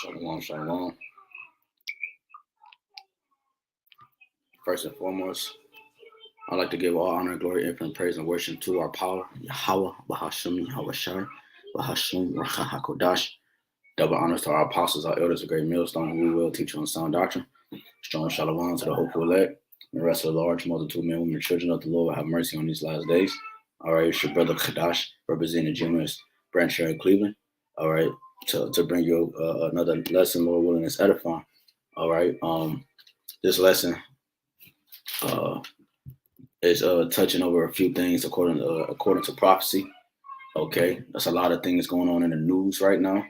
Shalom, shalom. First and foremost, I'd like to give all honor, glory, infinite praise, and worship to our power, Yahawah, Bahasham, Yahawashi, Bahasham, Rawchaa, Haqadash. Double honors to our apostles, our elders, a great millstone, who will teach on sound doctrine. Strong shalom to the hopeful elect, and the rest of the large multitude, men, women, children of the Lord, will have mercy on these last days. All right, it's your brother Haqadash, representing the generous branch here in Cleveland. All right, to bring you another lesson, Lord willing, is edifying. All right, this lesson is touching over a few things according to prophecy. Okay, there's a lot of things going on in the news right now.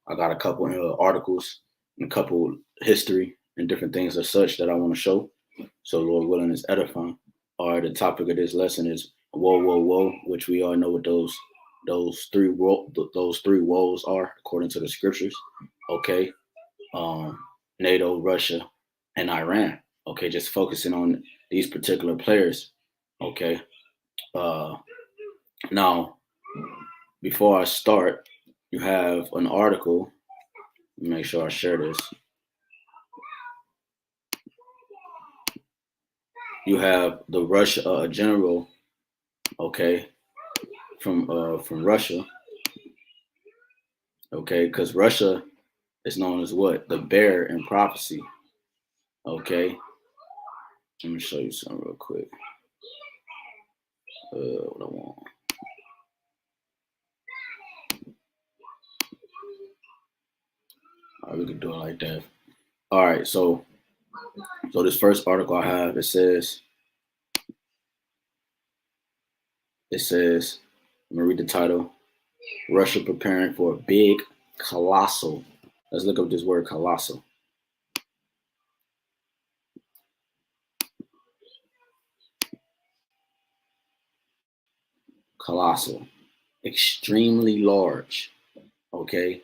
I got a couple articles and a couple history and different things as such that I want to show. So Lord willing is edifying. All right, the topic of this lesson is woe, woe, woe, which we all know what those three woes are according to the scriptures. Okay, NATO, Russia, and Iran. Okay, just focusing on these particular players. Okay, now before I start, you have an article. Make sure I share this. You have the Russia general, okay, from Russia, okay, because Russia is known as what? The bear in prophecy, okay. Let me show you something real quick. What I want. All right, we can do it like that. All right, so this first article I have, it says, let me read the title. Russia preparing for a big colossal. Let's look up this word colossal. Colossal, extremely large, okay,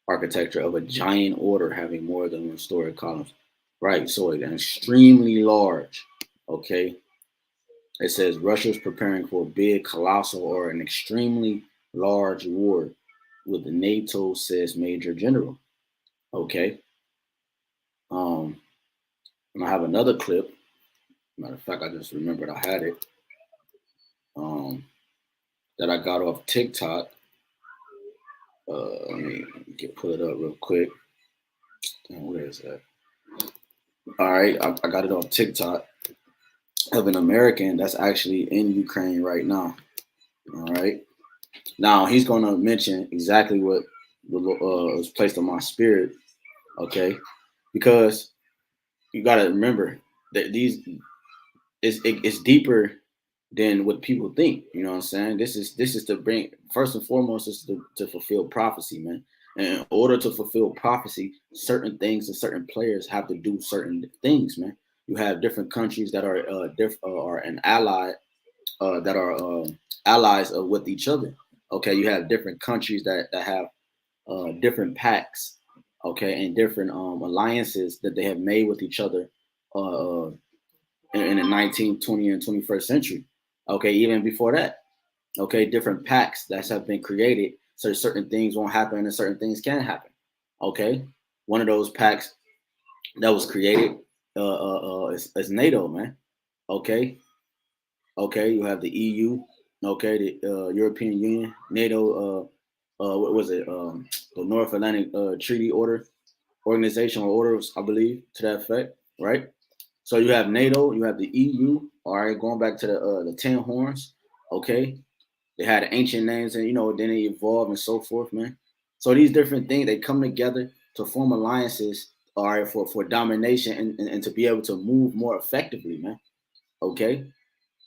architecture of a giant order having more than one story columns. Right, so an extremely large, okay. It says Russia's preparing for a big, colossal, or an extremely large war with the NATO, says Major General. Okay. And I have another clip. Matter of fact, I just remembered I had it. That I got off TikTok. Let me pull it up real quick. Damn, where is that? All right, I got it off TikTok of an American that's actually in Ukraine right now. All right. Now he's going to mention exactly what was placed on my spirit. Okay, because you got to remember that it's deeper than what people think. You know what I'm saying? This is to bring, first and foremost, is to fulfill prophecy, man. And in order to fulfill prophecy, certain things and certain players have to do certain things, man. You have different countries that are an ally, that are allies with each other. Okay, you have different countries that have different pacts, okay, and different alliances that they have made with each other in the 19th, 20th, and 21st century. Okay, even before that. Okay, different pacts that have been created so certain things won't happen and certain things can happen. Okay, one of those pacts that was created is NATO, man. Okay, you have the EU. Okay, the European Union, NATO. What was it? The North Atlantic Treaty Organization or orders, I believe, to that effect, right? So you have NATO, you have the EU. All right, going back to the 10 horns. Okay, they had ancient names, and then they evolved and so forth, man. So these different things, they come together to form alliances, all right, for domination and to be able to move more effectively, man. Okay,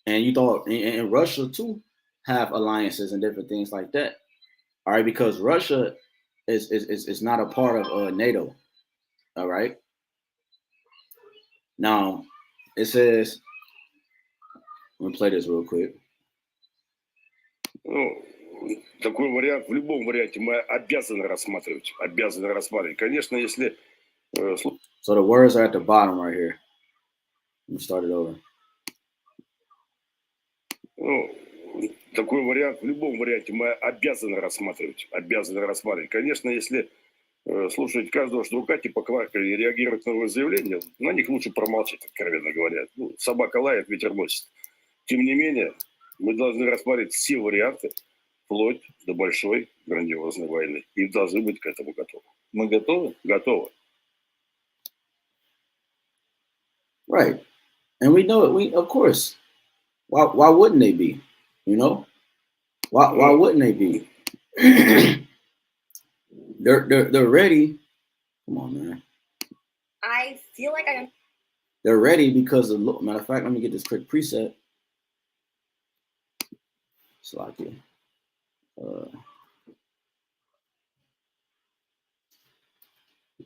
and you thought in Russia too have alliances and different things like that. All right, because Russia is not a part of NATO. All right. Now it says, let me play this real quick. Такой вариант в любом варианте мы обязаны рассматривать. Конечно, если... So the words are at the bottom right here. Let me start it over. Такой вариант в любом варианте мы обязаны рассматривать. Конечно, если слушать каждого штука, типа Квака, и реагировать на его заявления, на них лучше промолчать, откровенно говоря. Ну, собака лает, ветер носит. Тем не менее, мы должны рассмотреть все варианты, вплоть до большой грандиозной войны. И должны быть к этому готовы. Мы готовы? Готовы. Right. And we know it. Of course. Why wouldn't they be? You know? Why wouldn't they be? They're ready. Come on, man. I feel like they're ready because of, matter of fact, let me get this quick preset. It's like it.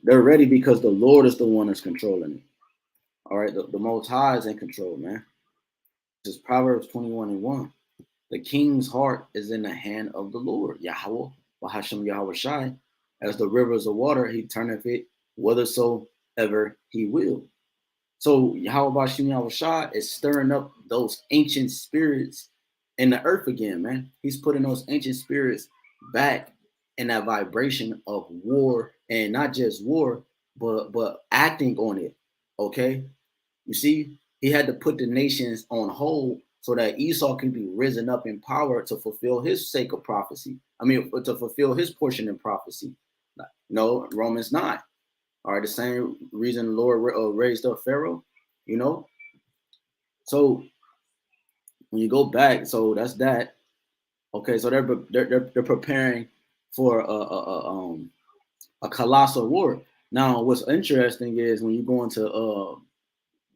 They're ready because the Lord is the one that's controlling it. All right, the Most High is in control, man. This is Proverbs 21:1. The king's heart is in the hand of the Lord, Yahawah, Bahasham Yahawashi. As the rivers of water, he turneth it whithersoever he will. So Yahawah Bahasham Yahawashi is stirring up those ancient spirits in the earth again, man. He's putting those ancient spirits back in that vibration of war, and not just war, but acting on it. Okay, you see, he had to put the nations on hold so that Esau can be risen up in power to fulfill his sake of prophecy. I mean, to fulfill his portion in prophecy. No, Romans 9. All right, the same reason the Lord raised up Pharaoh, you know. So when you go back, so that's that. Okay, so they're preparing for a colossal war. Now, what's interesting is when you go into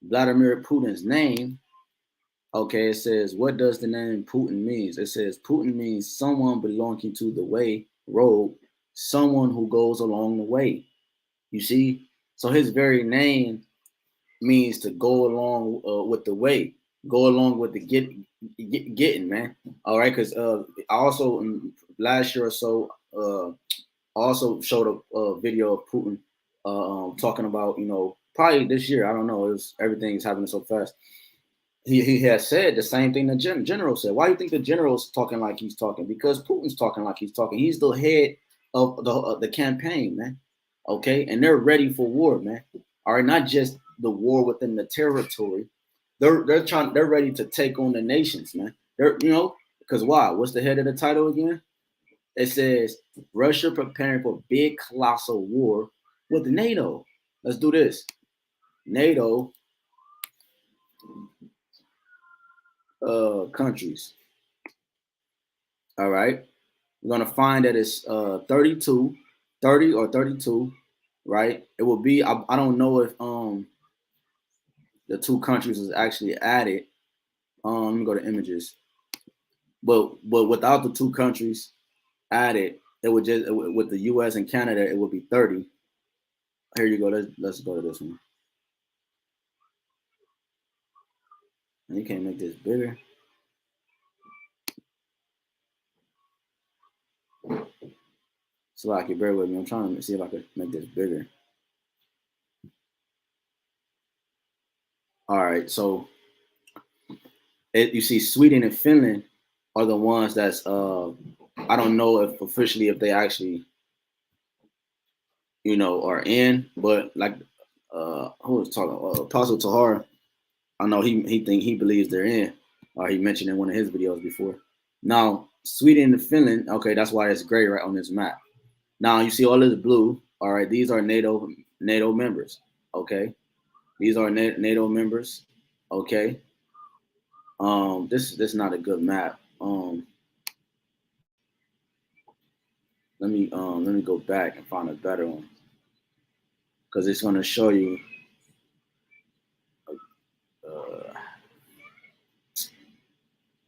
Vladimir Putin's name, okay, it says, what does the name Putin means? It says Putin means someone belonging to the way, road, someone who goes along the way. You see? So his very name means to go along with the way, go along with the getting, man. All right, because I also last year or so also showed a video of Putin talking about, you know, probably this year, I don't know, everything's happening so fast. He has said the same thing the general said. Why do you think the general's talking like he's talking? Because Putin's talking like he's talking. He's the head of the campaign, man. Okay, and they're ready for war, man. All right, not just the war within the territory. They're ready to take on the nations, man. They're, you know, because why? What's the head of the title again? It says Russia preparing for big colossal war with NATO. Let's do this. NATO countries. All right. We're going to find that it's 30 or 32, right? It will be, I don't know if the two countries is actually added. Let me go to images. But without the two countries added, it would just, with the US and Canada, it would be 30. Here you go. Let's go to this one. And you can't make this bigger. So I can bear with me. I'm trying to see if I could make this bigger. All right, so you see Sweden and Finland are the ones that's I don't know if officially if they actually, you know, are in, but like who was talking? Apostle Tahar, I know he believes they're in, or he mentioned in one of his videos before. Now Sweden and Finland, okay, that's why it's gray right on this map. Now you see all this blue. All right, these are NATO members. Okay, these are NATO members. Okay. This is not a good map. Let me go back and find a better one, because it's going to show you.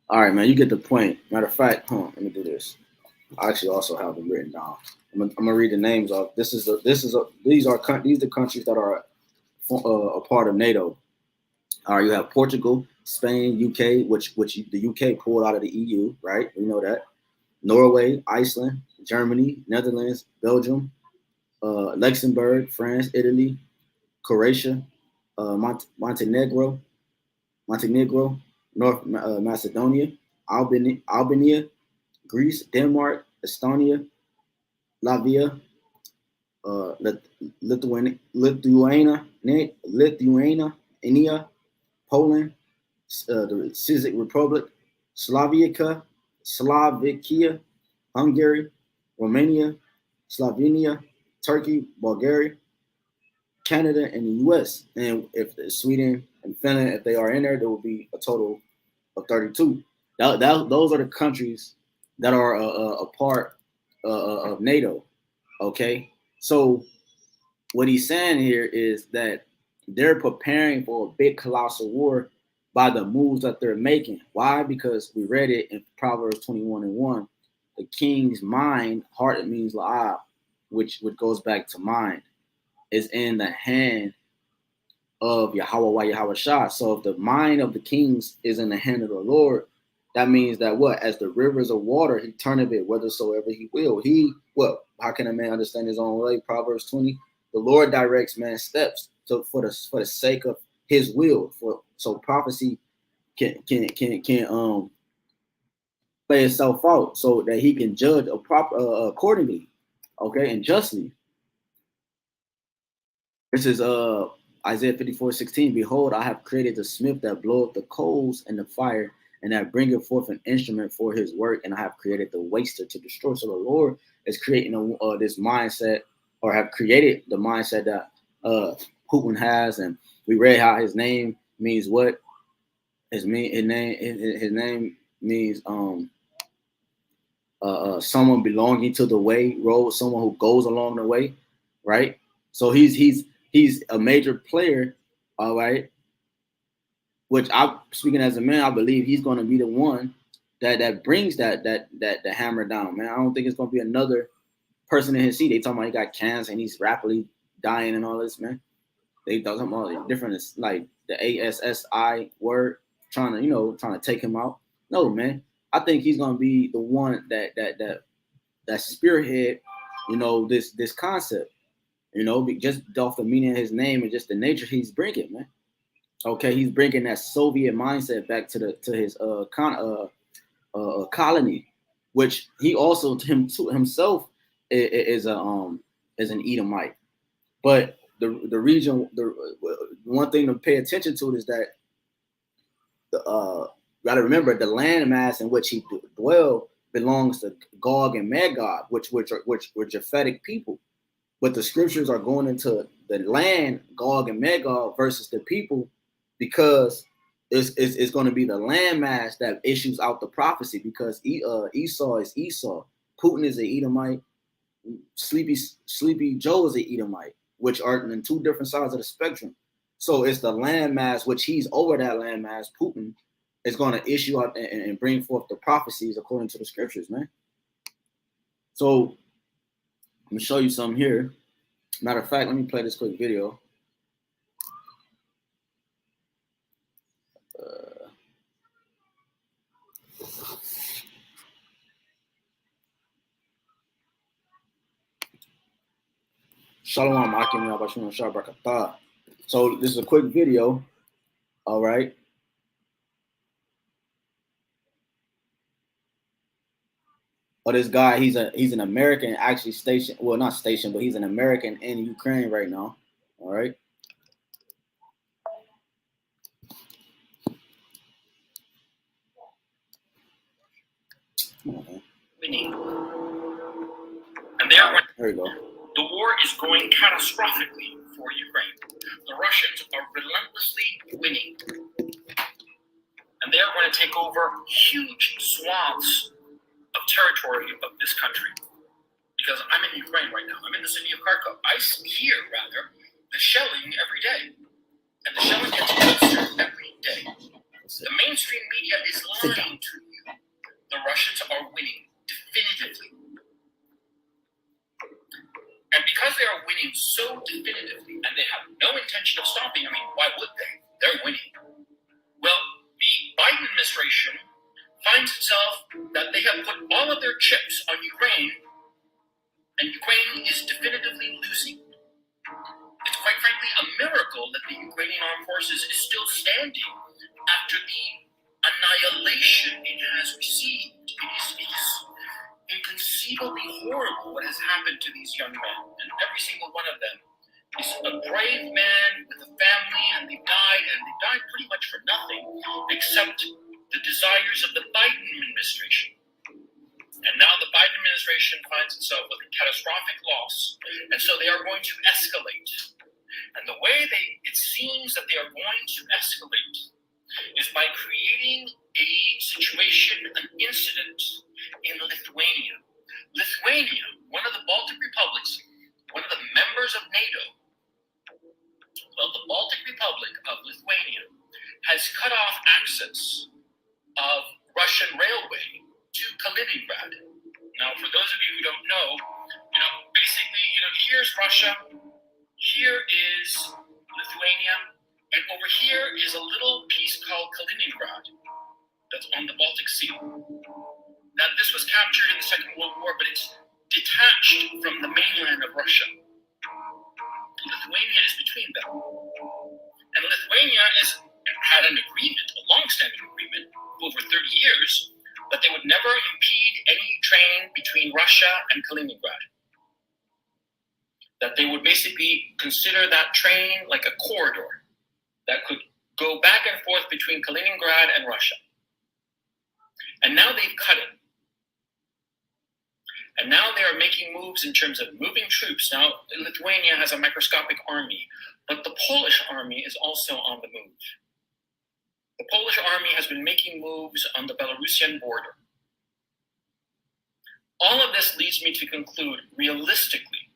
All right, man, you get the point. Matter of fact, let me do this. I actually also have them written down. I'm gonna read the names off. These are the countries that are a part of NATO. All right, you have Portugal, Spain, UK, which the UK pulled out of the EU, right? We know that. Norway, Iceland, Germany, Netherlands, Belgium, Luxembourg, France, Italy, Croatia, Montenegro, North Macedonia, Albania, Greece, Denmark, Estonia, Latvia, Lithuania, Poland, the Czech Republic, Slovakia, Hungary, Romania, Slovenia, Turkey, Bulgaria, Canada, and the U.S. And if Sweden and Finland, if they are in there will be a total of 32. Those are the countries that are a part of NATO. Okay, so what he's saying here is that they're preparing for a big colossal war by the moves that they're making. Why? Because we read it in Proverbs 21:1. The king's mind, heart, it means la'ab, which goes back to mind, is in the hand of Yahawah, Yahawashi. So if the mind of the kings is in the hand of the Lord, that means that what? As the rivers of water, he turneth it whithersoever he will. He, what? How can a man understand his own way? Proverbs 20. The Lord directs man's steps for the sake of his will. So prophecy can play itself out so that he can judge accordingly, okay, and justly. This is Isaiah 54:16. Behold, I have created the smith that bloweth the coals and the fire, and that bringeth forth an instrument for his work, and I have created the waster to destroy. So the Lord is creating this mindset, or have created the mindset that Putin has, and we read how his name means what? His name means someone belonging to the way, road, someone who goes along the way, right? So he's a major player, all right. Which I, speaking as a man, I believe he's going to be the one that brings that hammer down, man. I don't think it's going to be another person in his seat. They talking about he got cancer and he's rapidly dying and all this, man. They talking about different, like the ASSI word, trying to take him out. No, man. I think he's going to be the one that spearhead, this concept, just off the meaning of his name and just the nature he's bringing, man. Okay, he's bringing that Soviet mindset back to his colony, which he also himself is an Edomite. But the region, the one thing to pay attention to is that got to remember the landmass in which he dwelled belongs to Gog and Magog, which were Japhetic people. But the scriptures are going into the land, Gog and Magog, versus the people, because it's going to be the landmass that issues out the prophecy. Because Esau is Esau, Putin is an Edomite, Sleepy Joe is an Edomite, which are in two different sides of the spectrum. So it's the landmass, which he's over that landmass. Putin is going to issue out and bring forth the prophecies according to the scriptures, man. So I'm gonna show you something here. Matter of fact, let me play this quick video. Shalom, Akim Yabashim Shabrakatah. So this is a quick video. All right. This guy, he's an American, actually stationed, well, not stationed, but he's an American in Ukraine right now. All right. Winning. And there we go. The war is going catastrophically for Ukraine. The Russians are relentlessly winning. And they're going to take over huge swaths of territory of this country. Because I'm in Ukraine right now. I'm in the city of Kharkov. I hear, the shelling every day. And the shelling gets closer every day. The mainstream media is lying to you. The Russians are winning definitively. And because they are winning so definitively, and they have no intention of stopping, why would they? They're winning. Well, the Biden administration finds itself that they have put all of their chips on Ukraine, and Ukraine is definitively losing. It's quite frankly a miracle that the Ukrainian armed forces is still standing after the annihilation it has received. It is inconceivably horrible what has happened to these young men, and every single one of them is a brave man with a family, and they died pretty much for nothing, except the desires of the Biden administration. And now the Biden administration finds itself with a catastrophic loss, and so they are going to escalate. And the way it seems that they are going to escalate is by creating a situation, an incident in Lithuania. Lithuania, one of the Baltic republics, one of the members of NATO, well, the Baltic Republic of Lithuania has cut off access of Russian railway to Kaliningrad. Now, for those of you who don't know, basically, here's Russia, here is Lithuania, and over here is a little piece called Kaliningrad that's on the Baltic Sea. Now, this was captured in the Second World War, but it's detached from the mainland of Russia. Lithuania is between them. And Lithuania had an agreement, a long-standing agreement, over 30 years, that they would never impede any train between Russia and Kaliningrad. That they would basically consider that train like a corridor that could go back and forth between Kaliningrad and Russia. And now they've cut it. And now they are making moves in terms of moving troops. Now, Lithuania has a microscopic army, but the Polish army is also on the move. The Polish army has been making moves on the Belarusian border. All of this leads me to conclude, realistically,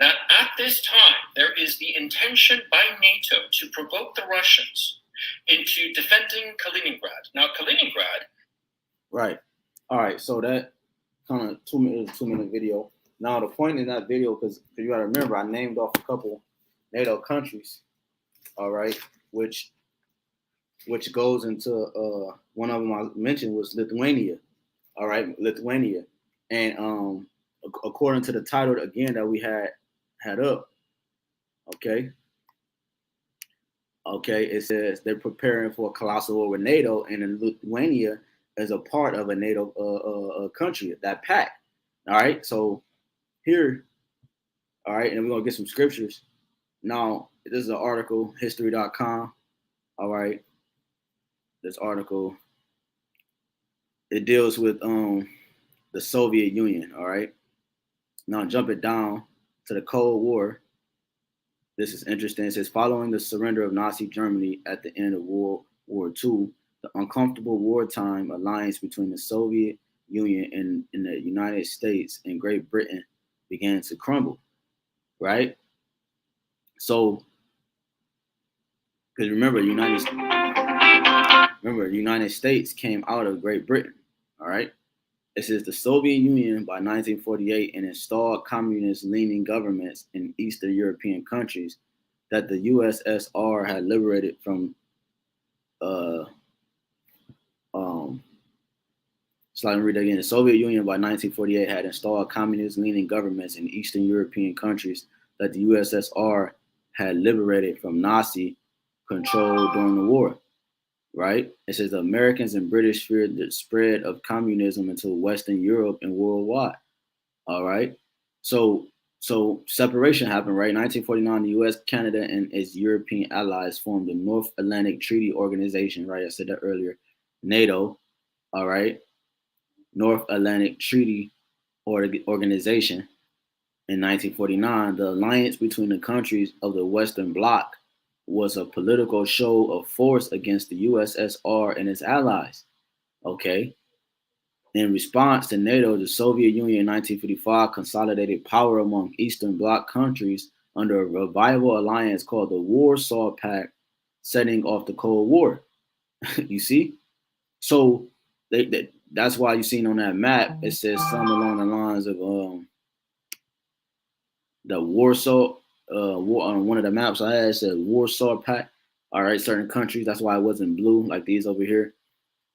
that at this time, there is the intention by NATO to provoke the Russians into defending Kaliningrad. Now, Kaliningrad... Right. All right, so that kind of 2 minute video. Now the point in that video, because you got to remember, I named off a couple NATO countries, all right, which goes into one of them I mentioned was Lithuania, all right, Lithuania, and according to the title again that we had up, okay, it says they're preparing for a colossal war with NATO, and in Lithuania as a part of a NATO country, that pact. All right, so here, all right, and we're gonna get some scriptures. Now, this is an article, history.com. All right, this article, it deals with the Soviet Union. All right, now jump it down to the Cold War. This is interesting. It says, following the surrender of Nazi Germany at the end of World War II, the uncomfortable wartime alliance between the Soviet Union and the United States and Great Britain began to crumble, right? So, because remember, United States came out of Great Britain, all right? It says the Soviet Union by 1948 and installed communist-leaning governments in Eastern European countries that the USSR had liberated from so let me read that again. The Soviet Union by 1948 had installed communist-leaning governments in Eastern European countries that the USSR had liberated from Nazi control during the war, right? It says the Americans and British feared the spread of communism into Western Europe and worldwide, all right? So separation happened, right? 1949, the U.S., Canada, and its European allies formed the North Atlantic Treaty Organization, right? I said that earlier. NATO, all right? North Atlantic Treaty Organization. In 1949, the alliance between the countries of the Western Bloc was a political show of force against the USSR and its allies, okay? In response to NATO, the Soviet Union in 1955 consolidated power among Eastern Bloc countries under a revival alliance called the Warsaw Pact, setting off the Cold War. You see? So that's why you seen on that map, it says something along the lines of the Warsaw, on one of the maps I had, it said Warsaw Pact. All right, certain countries, that's why it wasn't blue like these over here.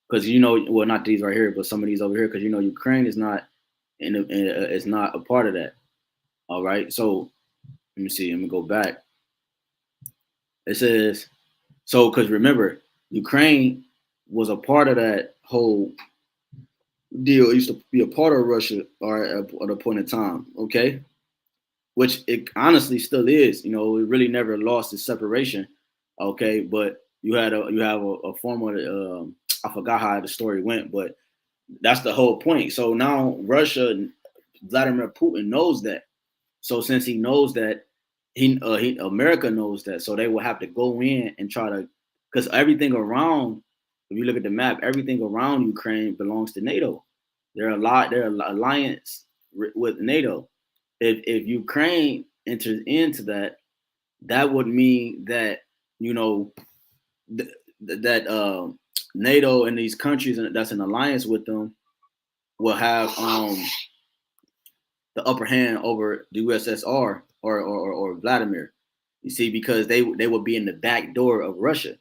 Because well, not these right here, but some of these over here, because Ukraine is not is not a part of that. All right, so let me see. Let me go back. It says because remember, Ukraine was a part of that whole deal. It used to be a part of Russia or at a point in time, okay? Which it honestly still is. You know, it really never lost its separation, okay? But you have a former, I forgot how the story went, but that's the whole point. So now Russia, Vladimir Putin knows that. So since he knows that, America knows that. So they will have to go in and try to, because everything around, if you look at the map, everything around Ukraine belongs to NATO. They're alliance with NATO. If Ukraine enters into that, that would mean that you know that NATO and these countries that's in alliance with them will have the upper hand over the USSR or Vladimir. You see, because they would be in the back door of Russia.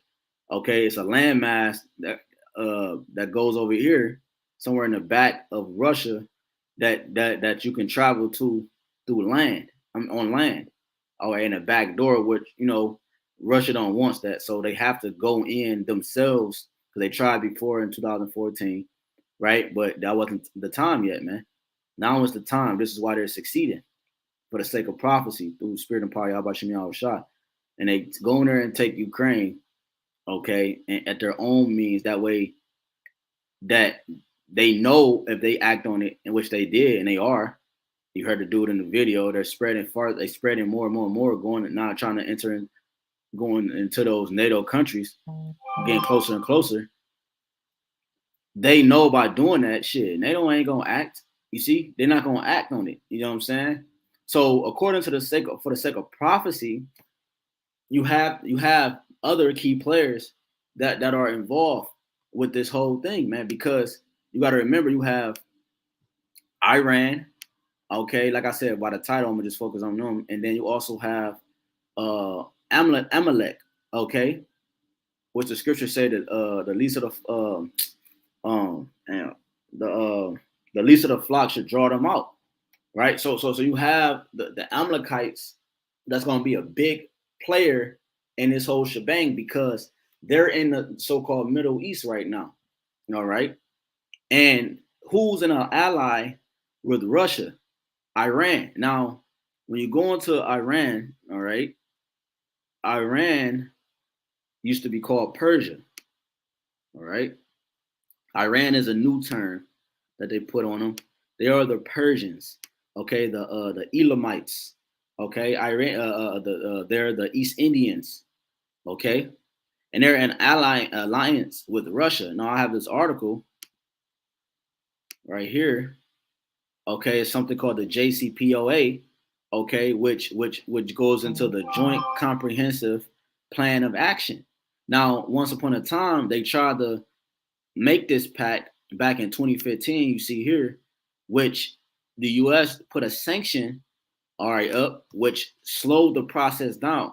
Okay, it's a landmass that goes over here somewhere in the back of Russia that you can travel to through land. On land. Or in the back door, which Russia don't want that, so they have to go in themselves because they tried before in 2014, right? But that wasn't the time yet, man. Now is the time. This is why they're succeeding for the sake of prophecy through spirit and power, Yahawashi. And they go in there and take Ukraine, okay, and at their own means. That way, that they know if they act on it, in which they did, and they are. You heard the dude in the video. They're spreading far. They're spreading more and more and more, going and now trying to enter in, going into those NATO countries, getting closer and closer. They know by doing that shit, NATO ain't gonna act. You see, they're not gonna act on it. You know what I'm saying? So, according to for the sake of prophecy, you have other key players that are involved with this whole thing, man. Because you got to remember, you have Iran. Okay, like I said, by the title, I'm gonna just focus on them, and then you also have Amalek. Okay, which the scripture say that the least of the least of the flock should draw them out, right? So you have the Amalekites. That's gonna be a big player in this whole shebang because they're in the so-called Middle East right now. All right, and who's an ally with Russia? Iran. Now, when you go into Iran, all right, Iran used to be called Persia. All right, Iran is a new term that they put on them. They are the Persians. Okay, the Elamites. Okay, Iran. They're the East Indians. Okay, and they're an alliance with Russia. Now I have this article right here. Okay, it's something called the JCPOA. Okay, which goes into the Joint Comprehensive Plan of Action. Now, once upon a time, they tried to make this pact back in 2015. You see here, which the U.S. put a sanction, all right, up, which slowed the process down.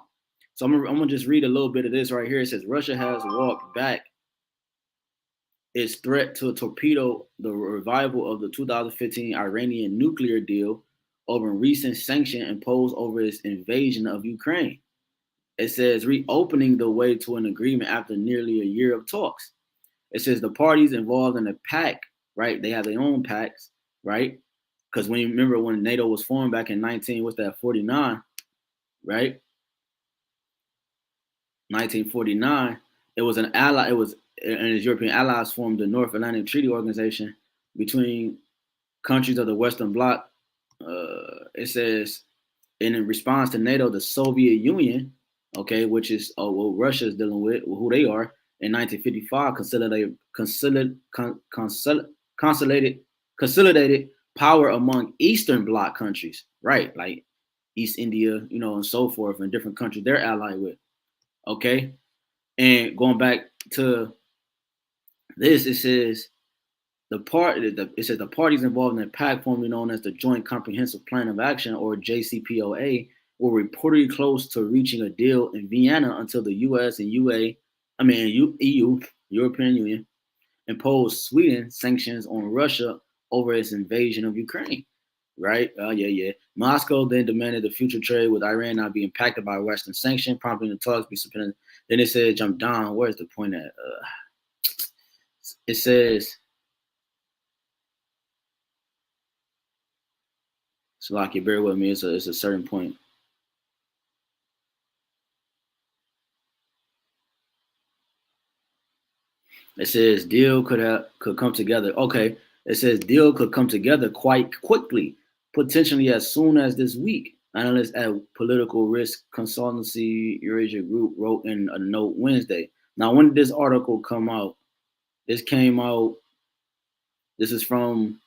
So I'm gonna just read a little bit of this right here. It says Russia has walked back its threat to torpedo the revival of the 2015 Iranian nuclear deal over recent sanction imposed over its invasion of Ukraine. It says reopening the way to an agreement after nearly a year of talks. It says the parties involved in the pact, right? They have their own pacts, right? Because when you remember when NATO was formed back in 49, right? 1949, it was an ally. It was and its European allies formed the North Atlantic Treaty Organization between countries of the Western Bloc. It says in response to NATO, the Soviet Union, okay, which is what Russia is dealing with, who they are, in 1955, consolidated power among Eastern Bloc countries, right? Like East India, and so forth, and different countries they're allied with. Okay, and going back to this, it says the parties involved in the pact, formerly known as the Joint Comprehensive Plan of Action, or JCPOA, were reportedly close to reaching a deal in Vienna until the U.S. and EU, European Union, imposed Sweden sanctions on Russia over its invasion of Ukraine. Right? Moscow then demanded the future trade with Iran not be impacted by Western sanctions, prompting the talks be suspended. Then it said, jump down. Where's the point at? It says, So like you bear with me, it's a certain point. It says deal could come together. Okay. It says deal could come together quite quickly, potentially as soon as this week. Analysts at Political Risk Consultancy Eurasia Group wrote in a note Wednesday. Now, when did this article come out? This came out. This is from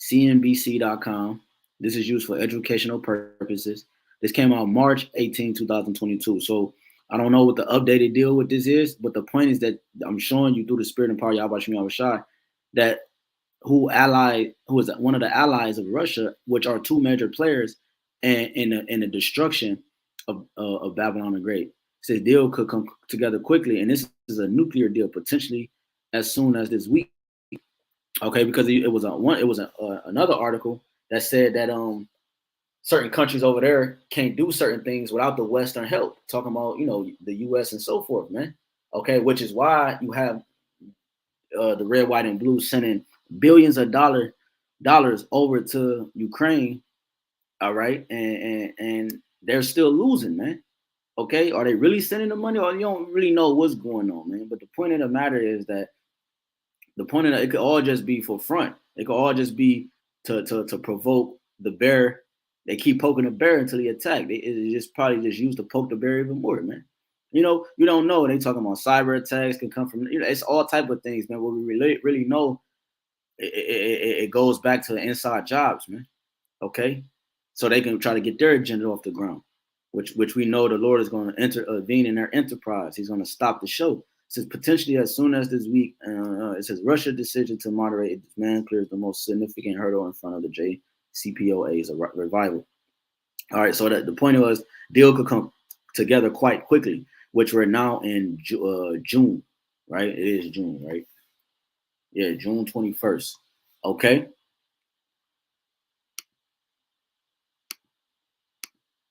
CNBC.com. This is used for educational purposes. This came out March 18, 2022. So I don't know what the updated deal with this is, but the point is that I'm showing you through the spirit and power of Yahawashi that who is one of the allies of Russia, which are two major players in the destruction of Babylon the Great. It says deal could come together quickly, and this is a nuclear deal potentially as soon as this week. Okay, because it was another article that said that certain countries over there can't do certain things without the Western help. Talking about the U.S. and so forth, man. Okay, which is why you have the red, white, and blue sending billions of dollars over to Ukraine. All right, and they're still losing, man. Okay, are they really sending the money, or you don't really know what's going on, man? But the point of the matter is that it could all just be for front. It could all just be to provoke the bear. They keep poking the bear until he attack. It just probably just used to poke the bear even more, man. You don't know. They talking about cyber attacks can come from. It's all type of things, man. What we really know, it goes back to the inside jobs, man. Okay, so they can try to get their agenda off the ground, which we know the Lord is going to intervene in their enterprise. He's going to stop the show. It says potentially as soon as this week. It says Russia's decision to moderate its demand clears the most significant hurdle in front of the JCPOA's revival. All right, so the point was deal could come together quite quickly, which we're now in June, right? It is June, right? Yeah, June 21st. Okay.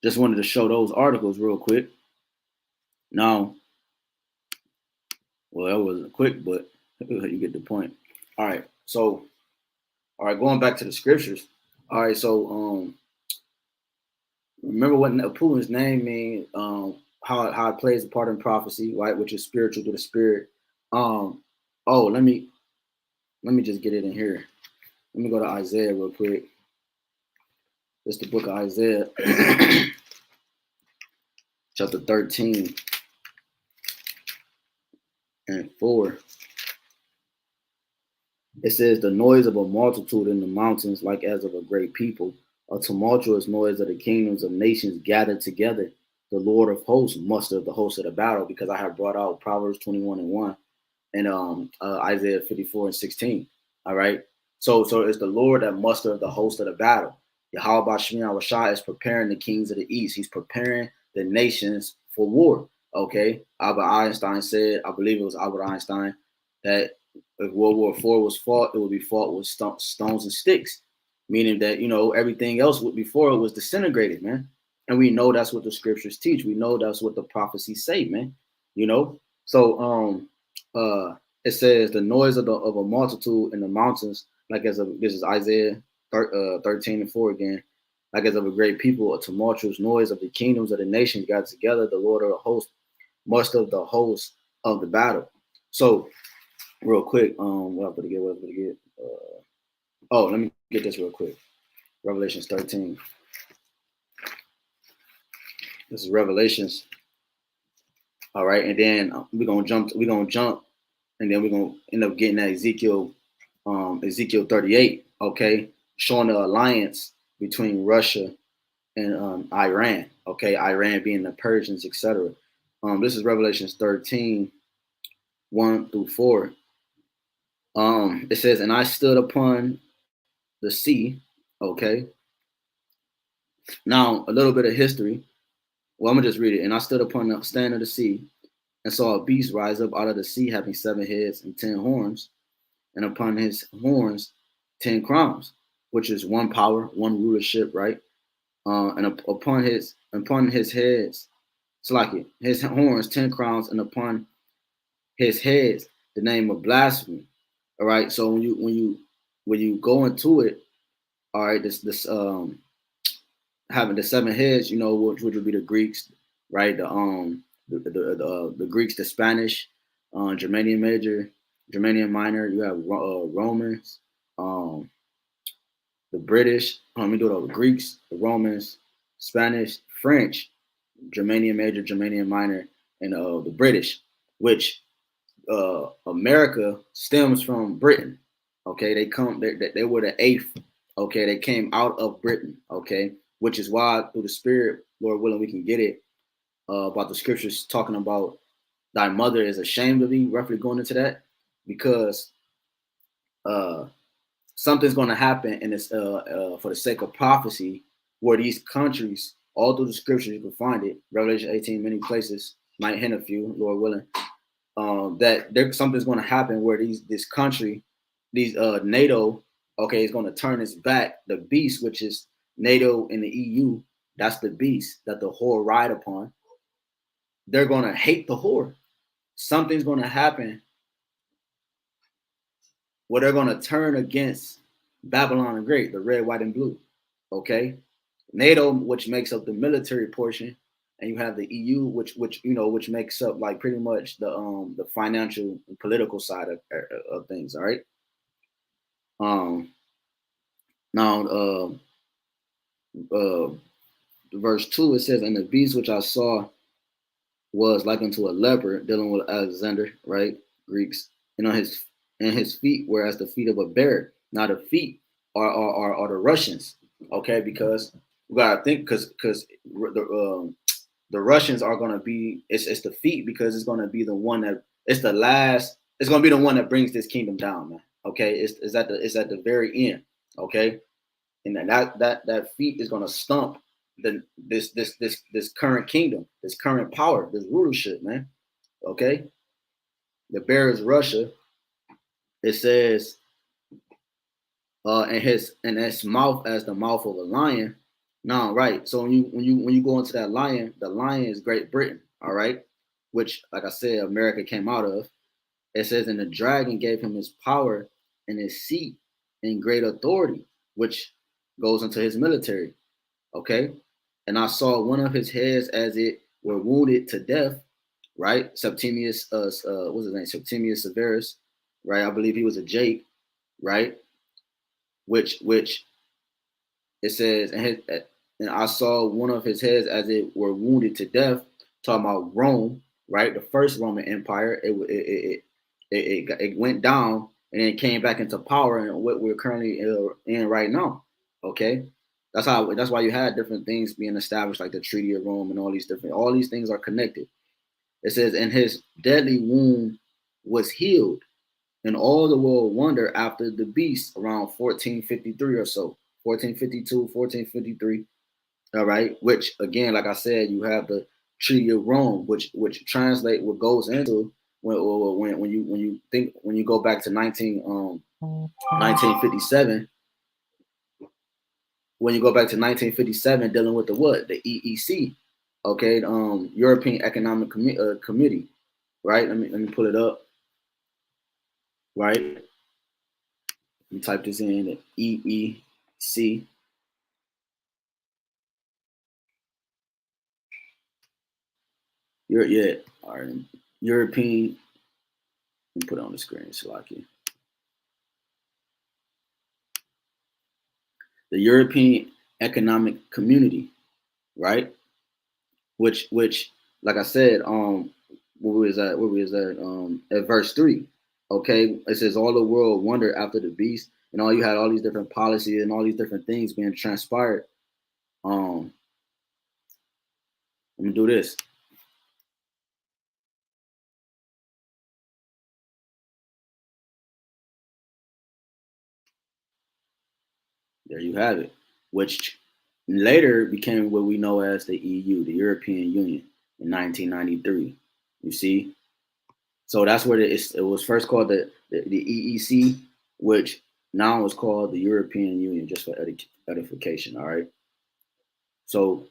Just wanted to show those articles real quick. Now, well, that wasn't quick, but you get the point. All right, so, going back to the scriptures. All right, so remember what Putin's name means, how it plays a part in prophecy, right? Which is spiritual to the spirit. Let me just get it in here. Let me go to Isaiah real quick. It's the book of Isaiah, chapter 13 and 4. It says, the noise of a multitude in the mountains, like as of a great people, a tumultuous noise of the kingdoms of nations gathered together. The Lord of hosts mustered the host of the battle, because I have brought out Proverbs 21 and 1 and Isaiah 54 and 16. All right. So it's the Lord that mustered the host of the battle. Yahawah is preparing the kings of the east. He's preparing the nations for war. Okay. Albert Einstein said, I believe it was Albert Einstein, that if World War IV was fought, it would be fought with stones and sticks, meaning that, everything else before it was disintegrated, man. And we know that's what the scriptures teach. We know that's what the prophecies say, man. So it says the noise of a multitude in the mountains, like this is Isaiah 13 and 4 again, like as of a great people, a tumultuous noise of the kingdoms of the nations got together. The Lord of the host, mustered the host of the battle. So real quick, what I'm gonna get. Let me get this real quick. Revelations 13. This is Revelations. All right, and then we're gonna jump, and then we're gonna end up getting at Ezekiel 38. Okay, showing the alliance between Russia and Iran. Okay, Iran being the Persians, etc. This is Revelations 13, 1 through 4. It says, and I stood upon the sea. Okay. Now, a little bit of history. Well, I'm going to just read it. And I stood upon the stand of the sea and saw a beast rise up out of the sea, having 7 heads and 10 horns, and upon his horns 10 crowns, which is one power, one rulership, right? And upon his heads, it's like his horns 10 crowns, and upon his heads the name of blasphemy. All right. So when you go into it, all right, this having the 7 heads, you know, which would be the Greeks, right? The Greeks, the Spanish, Germanian Major, Germanian Minor. You have Romans, the British. Let me do it over: Greeks, the Romans, Spanish, French, Germanian Major, Germanian Minor, and the British, which America stems from Britain. Okay, they were the 8th. Okay, they came out of Britain. Okay, which is why through the Spirit, Lord willing, we can get it about the scriptures talking about thy mother is ashamed of thee, roughly going into that, because something's going to happen, and it's for the sake of prophecy, where these countries, all through the scriptures, you can find it, Revelation 18, many places, might hint a few, Lord willing, that something's going to happen where this country, these NATO, okay, is going to turn its back. The beast, which is NATO and the EU, that's the beast that the whore ride upon. They're going to hate the whore. Something's going to happen where they're going to turn against Babylon the Great, the red, white, and blue. Okay, NATO, which makes up the military portion, and you have the EU, which makes up like pretty much the financial and political side of things. All right. Now, verse 2, it says, "And the beast which I saw was like unto a leopard," dealing with Alexander, right? Greeks, and his feet were as the feet of a bear. Now the feet are the Russians, okay? Because we gotta think, because the Russians are gonna be it's the feet, because it's gonna be the one that it's gonna be the one that brings this kingdom down, man. Okay, it's at the very end, okay, and that feet is gonna stump this current kingdom, this current power, this rulership, man. Okay, the bear is Russia. It says, and its mouth as the mouth of a lion. Now, right. So when you go into that lion, the lion is Great Britain. All right, which, like I said, America came out of. It says, and the dragon gave him his power and his seat and great authority, which goes into his military. Okay, and I saw one of his heads as it were wounded to death. Right, Septimius, what's his name? Septimius Severus. Right, I believe he was a Jake. Right, which it says, and I saw one of his heads as it were wounded to death. Talking about Rome, right? The first Roman Empire. It went down and then came back into power, and what we're currently in right now. Okay, that's why you had different things being established, like the Treaty of Rome and all these things are connected. It says, and his deadly wound was healed, and all the world wonder after the beast around 1453 or so, 1452, 1453. All right, which again, like I said, you have the Treaty of Rome, which translate what goes into when you go back to 1957. When you go back to 1957, dealing with the EEC, okay, European Economic Committee, right? Let me pull it up, right? Let me type this in, the EEC. All right. European. Let me put it on the screen, Salaki. The European Economic Community, right? Which, like I said, where was that? At verse 3. Okay, it says all the world wondered after the beast, and you had all these different policies and all these different things being transpired. Let me do this. There you have it, which later became what we know as the EU, the European Union, in 1993. You see, so that's what it was first called the EEC, which now is called the European Union, just for edification. All right. So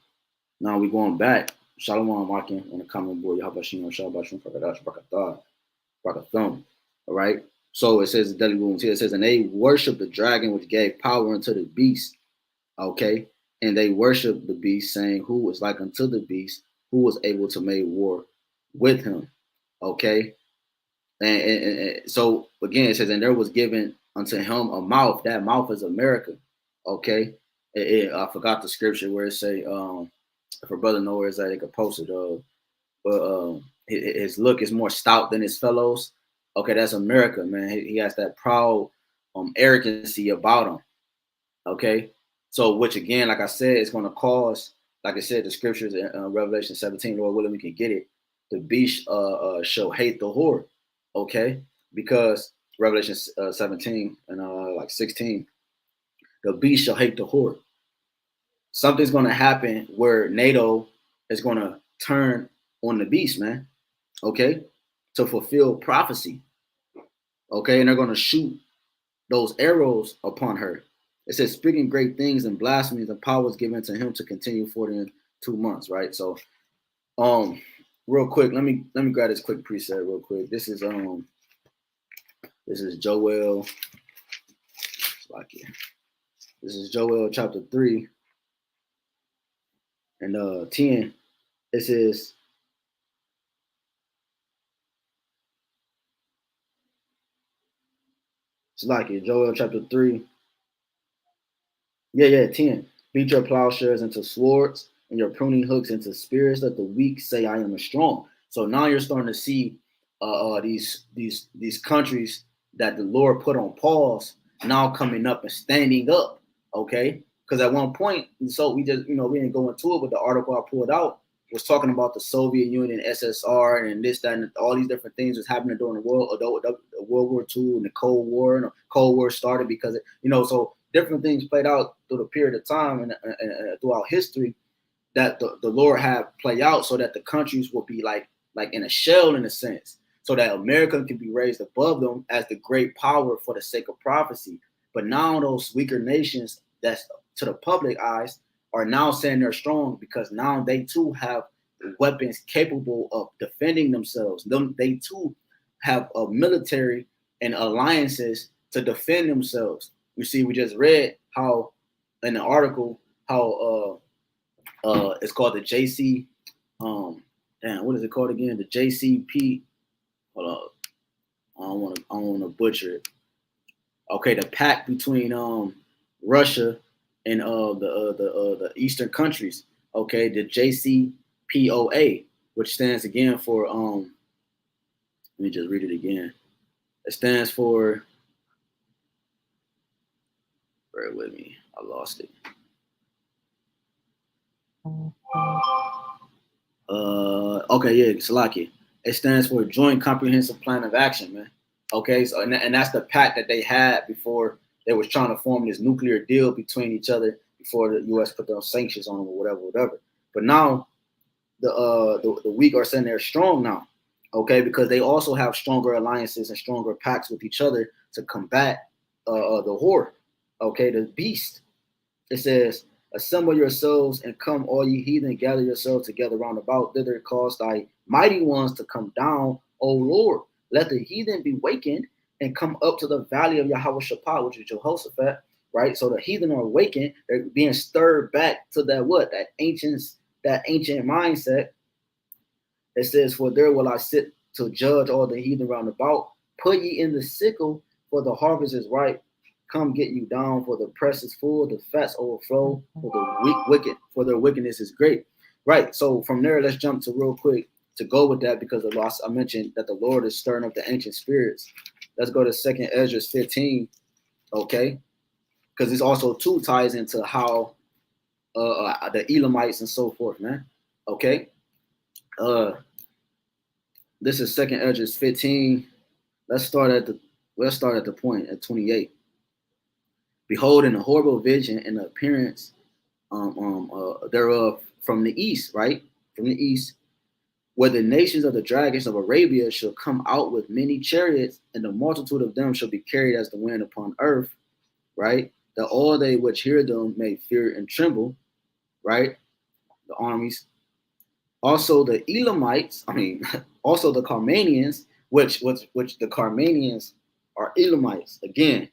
now we're going back. Shalom, Makin, on the common boy, Yahawashi, Haqadash, Brakathum. All right. So it says the deadly wounds here. It says, and they worship the dragon which gave power unto the beast. Okay. and they worship the beast, saying, "Who is like unto the beast? Who was able to make war with him?" Okay, and so again, it says, "And there was given unto him a mouth. That mouth is America." Okay, I forgot the scripture where it say, if a brother knows where it's at, they could post it. But his look is more stout than his fellows. Okay, that's America, man. He has that proud arrogancy about him. Okay, so which again, like I said, it's going to cause, like I said, the scriptures in Revelation 17, Lord willing, we can get it. The beast shall hate the whore. Okay, because Revelation 17 and like 16, the beast shall hate the whore. Something's going to happen where NATO is going to turn on the beast, man. Okay, to fulfill prophecy. Okay, and they're going to shoot those arrows upon her. It says, speaking great things and blasphemies, and power was given to him to continue 42 months, right? So, real quick, let me grab this quick preset real quick. This is Joel. This is Joel chapter 3 and 10. It says, Joel chapter 3. Yeah, 10. Beat your plowshares into swords and your pruning hooks into spears. Let the weak say, I am strong. So now you're starting to see these countries that the Lord put on pause now coming up and standing up. Okay, because at one point, so we just we didn't go into it, but the article I pulled out was talking about the Soviet Union, SSR, and this, that, and all these different things was happening during the World War II and the Cold War. And the Cold War started because so different things played out through the period of time and throughout history that the Lord had play out so that the countries will be like in a shell in a sense, so that America can be raised above them as the great power for the sake of prophecy. But now those weaker nations that's to the public eyes are now saying they're strong because now they too have weapons capable of defending themselves. They too have a military and alliances to defend themselves. You see, we just read how in the article how it's called the JC. What is it called again? The JCP. Hold up. I don't want to butcher it. Okay, the pact between Russia and the Eastern countries. Okay, the JCPOA, which stands again for let me just read it again. It stands for, bear with me, I lost it. Okay, yeah, Salaki. It stands for Joint Comprehensive Plan of Action, man. Okay, so and that's the pact that they had before they was trying to form this nuclear deal between each other before the U.S. put those sanctions on them or whatever. But now the weak are saying they're strong now, okay, because they also have stronger alliances and stronger pacts with each other to combat the whore, okay, the beast. It says, assemble yourselves and come, all ye heathen, gather yourselves together round about. Thither cause thy mighty ones to come down, O Lord. Let the heathen be wakened and come up to the valley of Yahawashi, which is Jehoshaphat, right? So the heathen are awakened. They're being stirred back to that ancient mindset. It says, for there will I sit to judge all the heathen round about. Put ye in the sickle, for the harvest is ripe. Come get you down, for the press is full, the fats overflow, for the wicked, for their wickedness is great. Right. So from there, let's jump to real quick to go with that, because I mentioned that the Lord is stirring up the ancient spirits. Let's go to 2nd Ezra 15, okay? Because this also too ties into how the Elamites and so forth, man. Okay. This is 2nd Ezra 15. Let's start at the point at 28. Behold, in a horrible vision and the appearance thereof from the east, right? From the east, where the nations of the dragons of Arabia shall come out with many chariots, and the multitude of them shall be carried as the wind upon earth, right? That all they which hear them may fear and tremble, right? The armies. Also the Elamites, also the Carmanians, which the Carmanians are Elamites, again,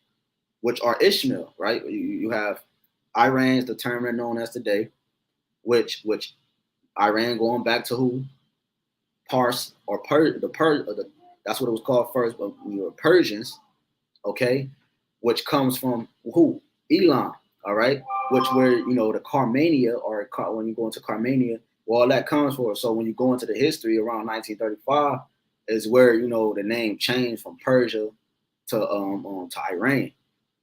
which are Ishmael, right? You have Iran is the term they're known as today, which Iran going back to who? Pars or that's what it was called first, but we were Persians, okay, which comes from who? Elam, all right, which where the Carmania or when you go into Carmania, well, all that comes from. So when you go into the history around 1935 is where the name changed from Persia to Iran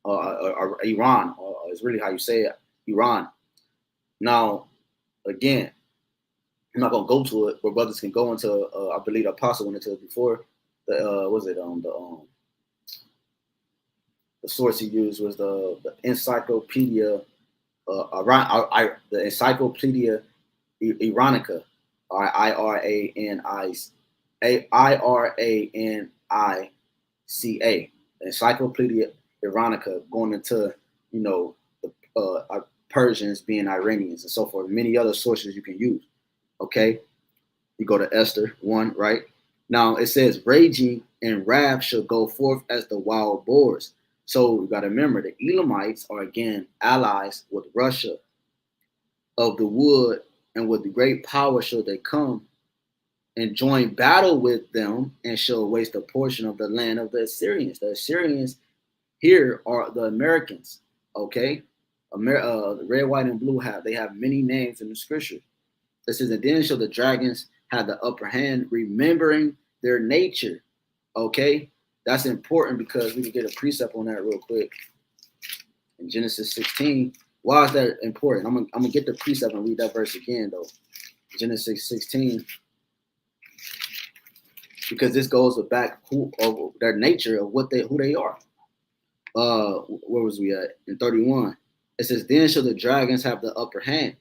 or Iran, is really how you say it, Iran. Now, again, I'm not gonna go to it, but brothers can go into. I believe the apostle went into it before. The source he used was the encyclopedia, the Encyclopedia Iranica, Iranica, Encyclopedia Iranica, going into the Persians being Iranians and so forth. Many other sources you can use. Okay, you go to Esther 1, right? Now it says, raging and wrath shall go forth as the wild boars. So you got to remember the Elamites are again allies with Russia of the wood, and with the great power shall they come and join battle with them, and shall waste a portion of the land of the Assyrians. The Assyrians here are the Americans, okay? The red, white, and blue they have many names in the scripture. It says, and then shall the dragons have the upper hand, remembering their nature. Okay, that's important because we can get a precept on that real quick. In Genesis 16, why is that important? I'm gonna get the precept and read that verse again though. Genesis 16, because this goes back of their nature of who they are. Where was we at? In 31, it says, then shall the dragons have the upper hand.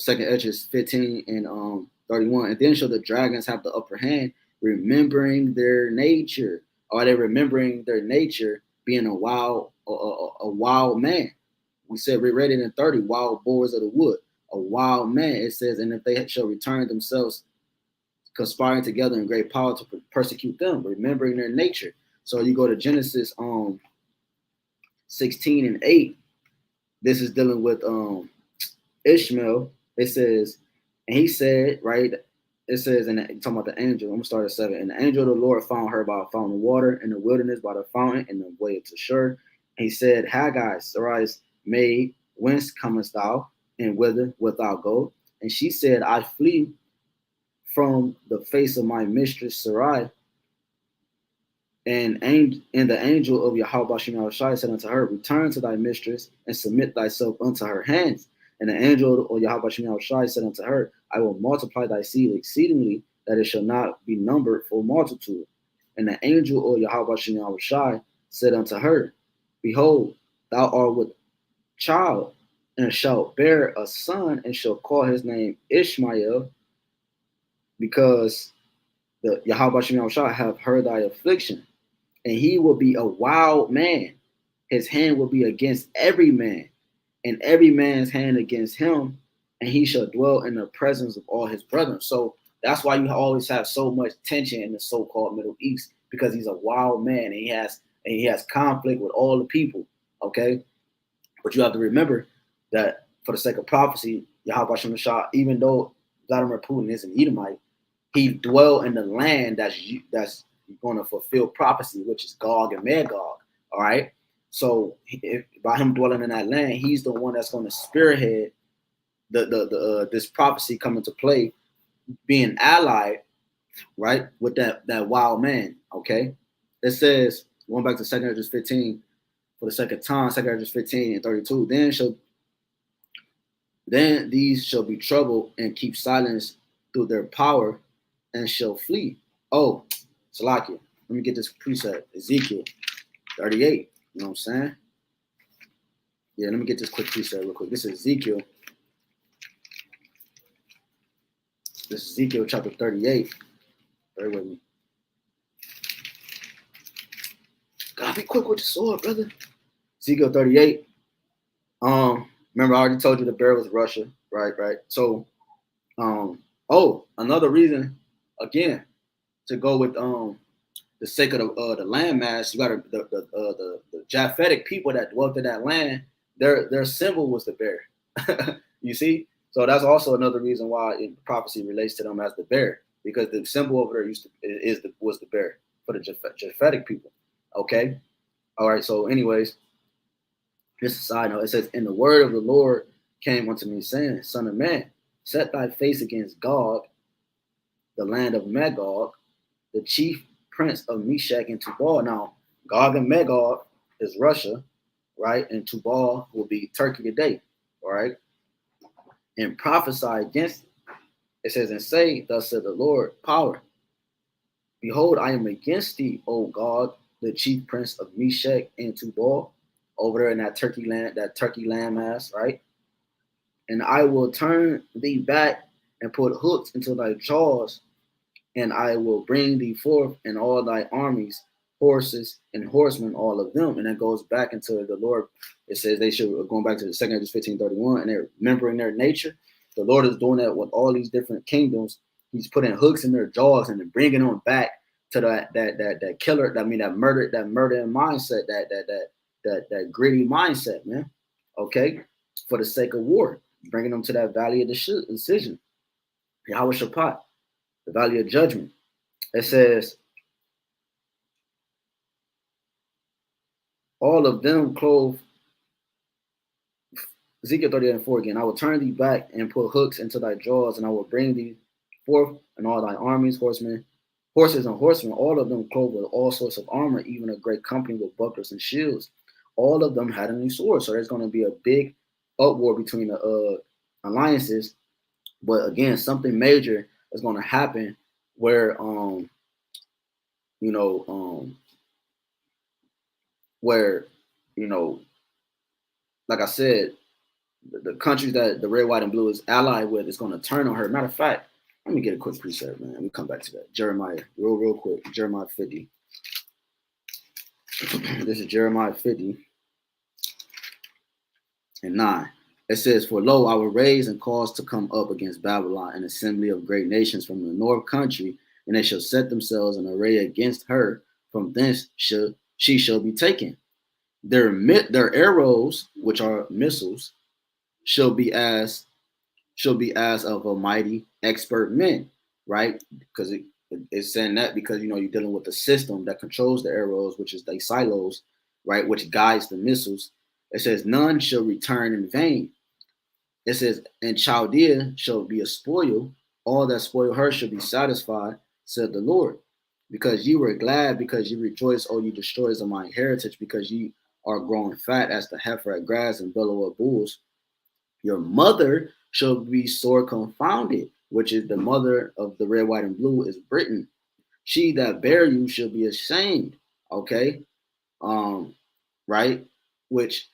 Second Esdras 15 and 31. And then shall the dragons have the upper hand, remembering their nature. Are they remembering their nature, being a wild man? We read it in 30, wild boars of the wood. A wild man, it says, and if they shall return themselves, conspiring together in great power to persecute them, remembering their nature. So you go to Genesis 16 and 8. This is dealing with Ishmael. It says, and he said, right, it says, and talking about the angel, I'm going to start at 7. And the angel of the Lord found her by a fountain of water in the wilderness, by the fountain in the way to Shur. And he said, Haggai, Sarai's maid, whence comest thou, and whither wilt thou go? And she said, I flee from the face of my mistress Sarai. And the angel of Yahawashi said unto her, return to thy mistress and submit thyself unto her hands. And the angel of Yahawashi said unto her, I will multiply thy seed exceedingly, that it shall not be numbered for multitude. And the angel of Yahawashi said unto her, behold, thou art with child, and shalt bear a son, and shall call his name Ishmael, because the Yahawashi have heard thy affliction. And he will be a wild man. His hand will be against every man, and every man's hand against him, and he shall dwell in the presence of all his brethren. So that's why you always have so much tension in the so-called Middle East, because he's a wild man, and he has conflict with all the people. Okay, but you have to remember that for the sake of prophecy, Yahawashi, even though Vladimir Putin is an Edomite, he dwell in the land that's going to fulfill prophecy, which is Gog and Magog. All right. So by him dwelling in that land, he's the one that's going to spearhead this prophecy coming to play, being allied, right, with that wild man. Okay. It says, going back to 2 Esdras 15 for the second time, 2 Esdras 15 and 32, then these shall be troubled and keep silence through their power, and shall flee. Oh, Salakia, let me get this precept. Ezekiel 38. You know what I'm saying? Yeah, let me get this quick precept real quick. This is Ezekiel. This is Ezekiel chapter 38. Bear with me. Gotta be quick with the sword, brother. Ezekiel 38. Remember, I already told you the bear was Russia, right? So, another reason, again, to go with the sake of the landmass, you got the Japhetic people that dwelt in that land. their symbol was the bear. You see, so that's also another reason why prophecy relates to them as the bear, because the symbol over there was the bear for the Japhetic people. Okay, all right. So, anyways, just a side note. It says, "And the word of the Lord came unto me, saying, Son of man, set thy face against Gog, the land of Magog, the chief prince of Meshach and Tubal." Now, Gog and Magog is Russia, right? And Tubal will be Turkey today, all right? And prophesy against it. It says, "And say, thus said the Lord, power, behold, I am against thee, O Gog, the chief prince of Meshach and Tubal," over there in that Turkey landmass, right? "And I will turn thee back and put hooks into thy jaws, and I will bring thee forth and all thy armies, horses and horsemen, all of them." And it goes back into the Lord. It says they should, going back to the 2 Kings 15:31, and they're remembering their nature. The Lord is doing that with all these different kingdoms. He's putting hooks in their jaws and then bringing them back to that killer. That murdering mindset, that gritty mindset, man. Okay, for the sake of war, bringing them to that valley of decision. Yahawashi, the valley of judgment. It says, all of them clothe, Ezekiel 38:4 again, "I will turn thee back and put hooks into thy jaws, and I will bring thee forth and all thy armies, horses and horsemen, all of them clothed with all sorts of armor, even a great company with bucklers and shields. All of them had a new sword." So there's going to be a big uproar between the alliances. But again, something major is going to happen where, like I said, the countries that the red, white, and blue is allied with is going to turn on her. Matter of fact, let me get a quick precept, man. Let me come back to that. Jeremiah, real quick. Jeremiah 50. This is Jeremiah 50:9. It says, "For lo, I will raise and cause to come up against Babylon an assembly of great nations from the north country, and they shall set themselves in array against her. From thence she shall be taken. Their arrows, which are missiles, shall be as of a mighty expert men," right? Because it's saying that because you're dealing with the system that controls the arrows, which is the silos, right, which guides the missiles. It says, "None shall return in vain." It says, "And Chaldea shall be a spoil; all that spoil her shall be satisfied, said the Lord. Because ye were glad, because ye rejoice, O ye destroyers of my heritage, because ye are growing fat as the heifer at grass and bellow of bulls. Your mother shall be sore confounded," which is the mother of the red, white, and blue is Britain. "She that bare you shall be ashamed." Okay, right? Which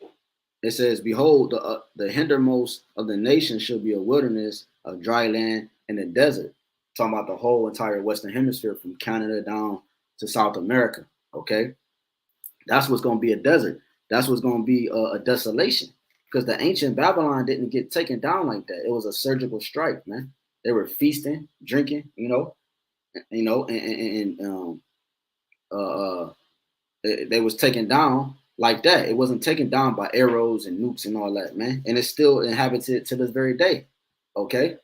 it says, "Behold, the hindermost of the nations shall be a wilderness, a dry land, and a desert." Talking about the whole entire Western Hemisphere from Canada down to South America. Okay, that's what's going to be a desert. That's what's going to be a desolation. Because the ancient Babylon didn't get taken down like that. It was a surgical strike, man. They were feasting, drinking, they was taken down like that. It wasn't taken down by arrows and nukes and all that, man. And it's still inhabited to this very day. Okay.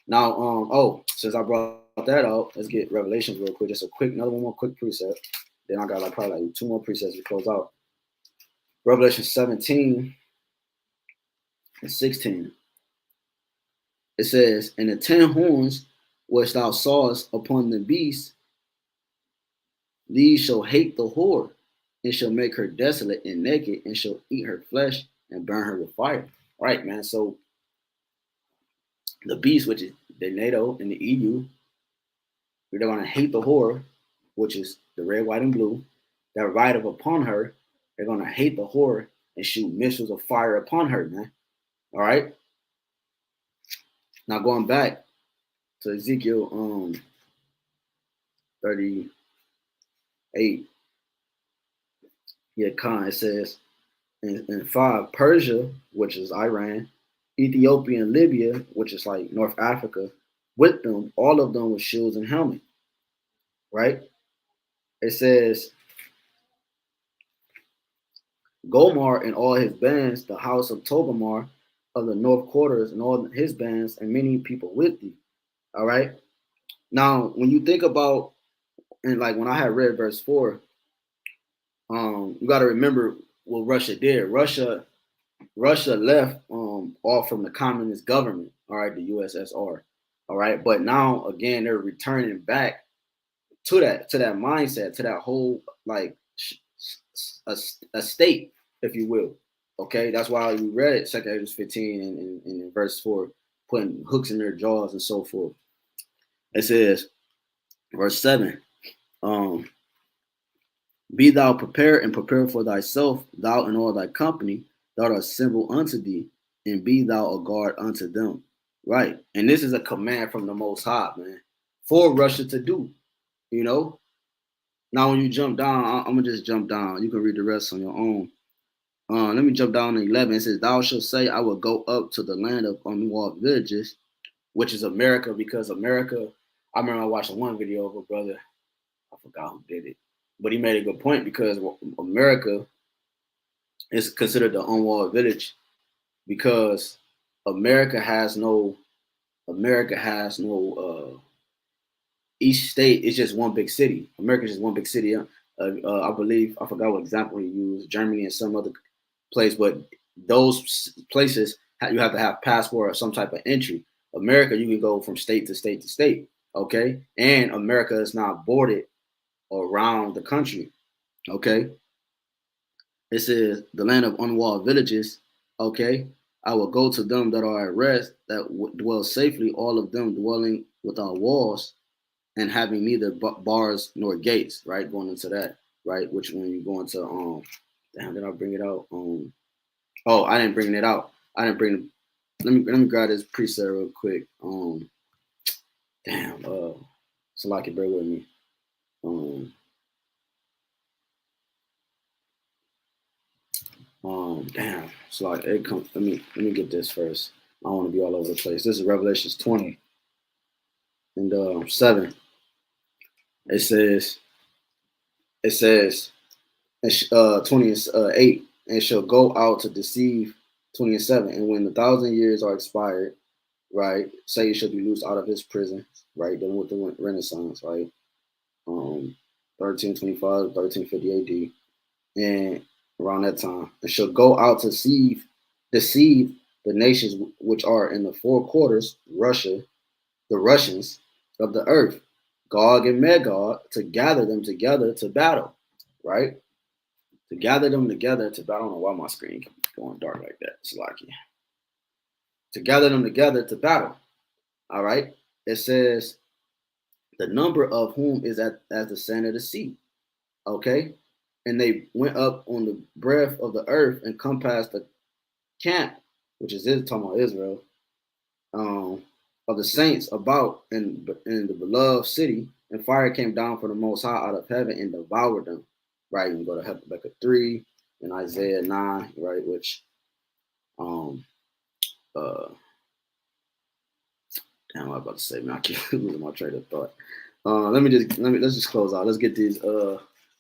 Now, since I brought that out, let's get Revelations real quick. Just another one more quick precept. Then I got probably two more precepts to close out. Revelation 17:16. It says, "And the 10 horns which thou sawest upon the beast, these shall hate the whore, and shall make her desolate and naked, and shall eat her flesh and burn her with fire." All right, man. So the beast, which is the NATO and the EU, they're going to hate the whore, which is the red, white, and blue, that rideth upon her. They're going to hate the whore and shoot missiles of fire upon her, man. All right. Now going back to Ezekiel 38. It says in 5, Persia, which is Iran, Ethiopia and Libya, which is like North Africa, with them, all of them with shields and helmet. Right? It says Gomar and all his bands, the house of Togomar of the north quarters and all his bands, and many people with thee. All right. Now, when you think about, and like when I had read verse 4, you got to remember what Russia did. Russia left off from the communist government, all right, the USSR, all right. But now again, they're returning back to that mindset, to that whole like a state, if you will. Okay, that's why we read it, 2 Corinthians 15 and in verse 4, putting hooks in their jaws and so forth. It says, verse 7, be thou prepared and prepare for thyself, thou and all thy company, that are assembled unto thee, and be thou a guard unto them. Right. And this is a command from the Most High, man, for Russia to do, you know. Now, when you jump down, I'm going to just jump down. You can read the rest on your own. Let me jump down to 11. It says, thou shalt say, I will go up to the land of unwalled villages, which is America, because America, I remember I watched one video of a brother, I forgot who did it, but he made a good point, because America is considered the unwalled village because America has no each state is just one big city. America is just one big city. I believe, I forgot what example he used, Germany and some other place, but those places you have to have passport or some type of entry. America, you can go from state to state to state, okay? And America is not bordered around the country, okay? It says, the land of unwalled villages, okay? I will go to them that are at rest, that dwell safely, all of them dwelling without walls and having neither bars nor gates, right? Going into that, right? Which when you go into, damn, did I bring it out? Oh, I didn't bring it out. I didn't bring, let me grab this preset real quick. Damn, so I can bear with me. Damn. So like it comes. Let me get this first. I don't want to be all over the place. This is Revelations 20 and 7. It says 28, and shall go out to deceive 20 and 7. And when the 1,000 years are expired, right, Satan shall be loosed out of his prison, right? Then with the Renaissance, right? 1325, 1350 AD, and around that time, and shall go out to deceive the nations which are in the four quarters, Russia, the Russians of the earth, Gog and Magog, to gather them together to battle, right? To gather them together to battle. I don't know why my screen keeps going dark like that. It's lucky. To gather them together to battle. All right. It says the number of whom is as the sand of the sea. Okay. And they went up on the breadth of the earth and compassed the camp, which is talking about Israel, of the saints about in the beloved city, and fire came down from the Most High out of heaven and devoured them. Right, you can go to Habakkuk 3 and Isaiah 9, right? Which, damn, I'm about to say, man, I keep losing my train of thought. Let's just close out. Let's get these.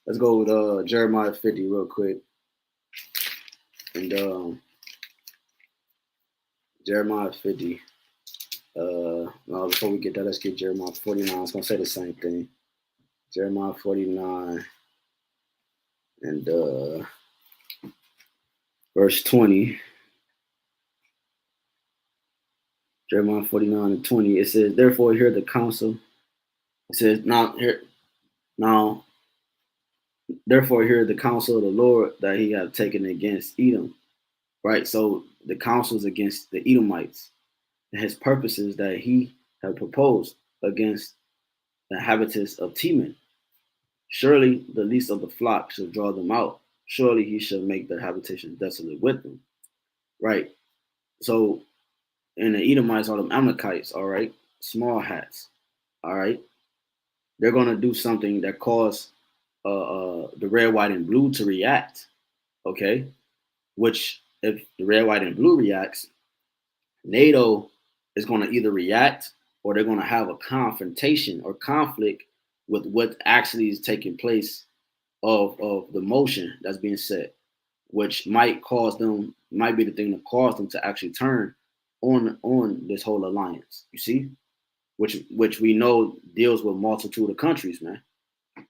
Let's go with Jeremiah 50 real quick, and Jeremiah 50. No, before we get that, let's get Jeremiah 49. It's gonna say the same thing. Jeremiah 49 and verse 20. Jeremiah 49 and 20. It says, therefore hear the counsel. It says, therefore hear the counsel of the Lord that he hath taken against Edom. Right? So the counsel is against the Edomites, and his purposes that he had proposed against the inhabitants of Teman. Surely the least of the flock shall draw them out. Surely he shall make their habitation desolate with them. Right? So, and the Edomites are the Amalekites, all right? Small hats, all right? They're going to do something that cause the red, white, and blue to react, okay? Which, if the red, white, and blue reacts, NATO is going to either react or they're going to have a confrontation or conflict with what actually is taking place of the motion that's being set, which might be the thing that caused them to actually turn on this whole alliance. You see, which we know deals with multitude of countries, man.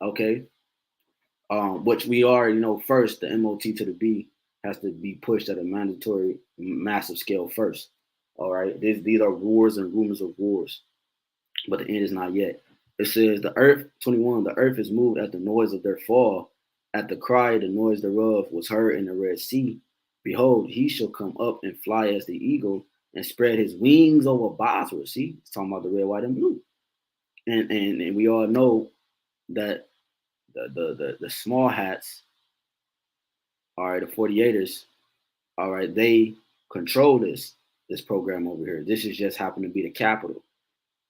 Okay, which we already know first. The MOT to the B has to be pushed at a mandatory, massive scale first. All right, these are wars and rumors of wars, but the end is not yet. It says the earth, 21, the earth is moved at the noise of their fall. At the cry, the noise thereof was heard in the Red Sea. Behold, he shall come up and fly as the eagle and spread his wings over Basra. See, it's talking about the red, white, and blue. And we all know that the small hats, all right, the 48ers, all right, they control this program over here. This is just happened to be the capital.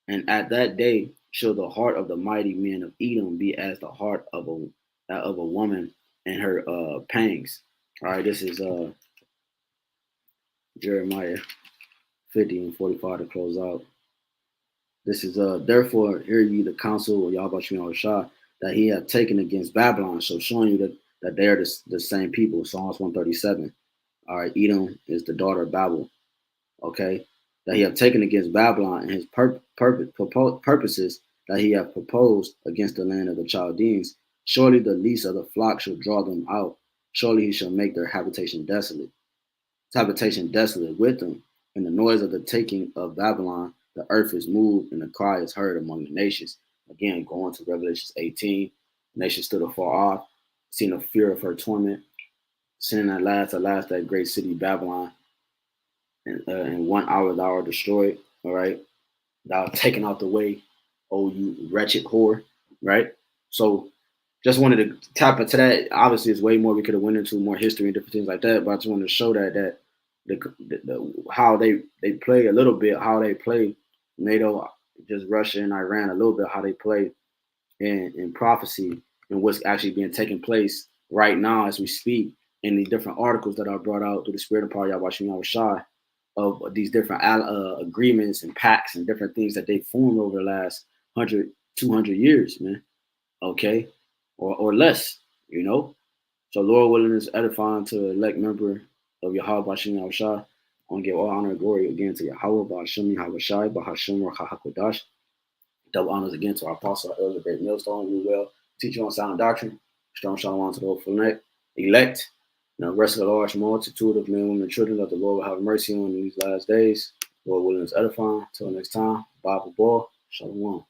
And at that day shall the heart of the mighty men of Edom be as the heart of a woman and her pangs. All right, this is Jeremiah 50 and 45 to close out. This is therefore hear ye the counsel of Yahawashi that he hath taken against Babylon. So showing you that they are the same people. Psalms 137. All right, Edom is the daughter of Babel. Okay, that he have taken against Babylon and his purposes that he have proposed against the land of the Chaldeans. Surely the least of the flock shall draw them out. Surely he shall make their habitation desolate. Habitation desolate with them. In the noise of the taking of Babylon, the earth is moved and the cry is heard among the nations. Again, going to Revelation 18, nations stood afar off, seeing the fear of her torment, seeing at last that great city Babylon. In 1 hour thou art destroyed, all right? Thou taken out the way, oh you wretched whore, right? So just wanted to tap into that. Obviously, it's way more we could have went into more history and different things like that, but I just wanted to show that how they play a little bit, how they play NATO, just Russia and Iran a little bit, how they play in prophecy and what's actually being taking place right now as we speak in these different articles that are brought out through the spirit of power Yahawashi of these different agreements and pacts and different things that they formed over the last 100, 200 years, man. Okay, or less, you know. So Lord willing is edifying to the elect member of Yahawashi. I want to give all honor and glory again to Yahawah, Bahasham, Yahawashi, Bahasham, Haqadash. Double honors again to our apostle, our elder, great millstone. We will teach you on sound doctrine. Strong shalom to the hopeful elect. Now, rest of the large multitude of men, women, and children that the Lord will have mercy on in these last days. Lord willing is edifying. Until next time, Bible ball. Shalom.